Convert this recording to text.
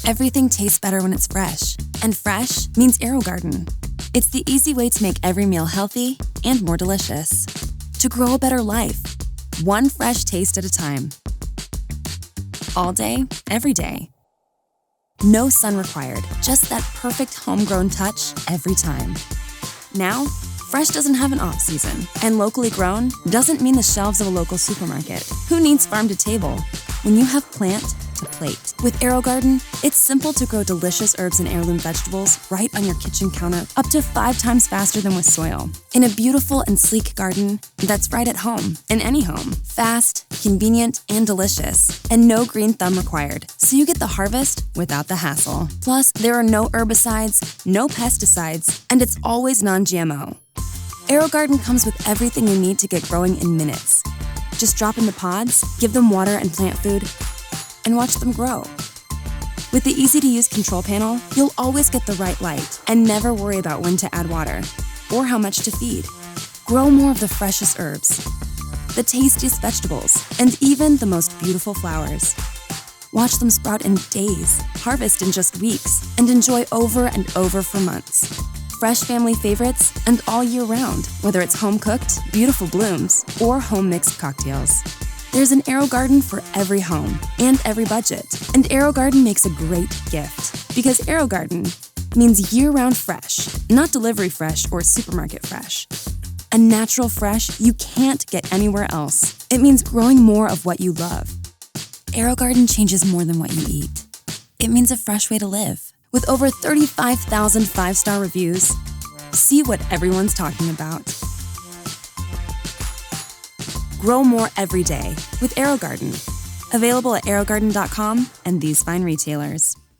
Everything tastes better when it's fresh, and fresh means Aerogarden. It's the easy way to make every meal healthy and more delicious. To grow a better life, one fresh taste at a time. All day, every day. No sun required, just that perfect homegrown touch every time. Now, fresh doesn't have an off-season, and locally grown doesn't mean the shelves of a local supermarket. Who needs farm to table when you have plant to plate? With Aerogarden, it's simple to grow delicious herbs and heirloom vegetables right on your kitchen counter, up to 5 times faster than with soil. In a beautiful and sleek garden that's right at home, in any home. Fast, convenient, and delicious. And no green thumb required, so you get the harvest without the hassle. Plus, there are no herbicides, no pesticides, and it's always non-GMO. Aerogarden comes with everything you need to get growing in minutes. Just drop in the pods, give them water and plant food, and watch them grow. With the easy-to-use control panel, you'll always get the right light and never worry about when to add water or how much to feed. Grow more of the freshest herbs, the tastiest vegetables, and even the most beautiful flowers. Watch them sprout in days, harvest in just weeks, and enjoy over and over for months. Fresh family favorites and all year round, whether it's home-cooked, beautiful blooms, or home-mixed cocktails. There's an Aerogarden for every home and every budget. And Aerogarden makes a great gift because Aerogarden means year-round fresh, not delivery fresh or supermarket fresh. A natural fresh you can't get anywhere else. It means growing more of what you love. Aerogarden changes more than what you eat. It means a fresh way to live. With over 35,000 5-star reviews, see what everyone's talking about. Grow more every day with Aerogarden. Available at aerogarden.com and these fine retailers.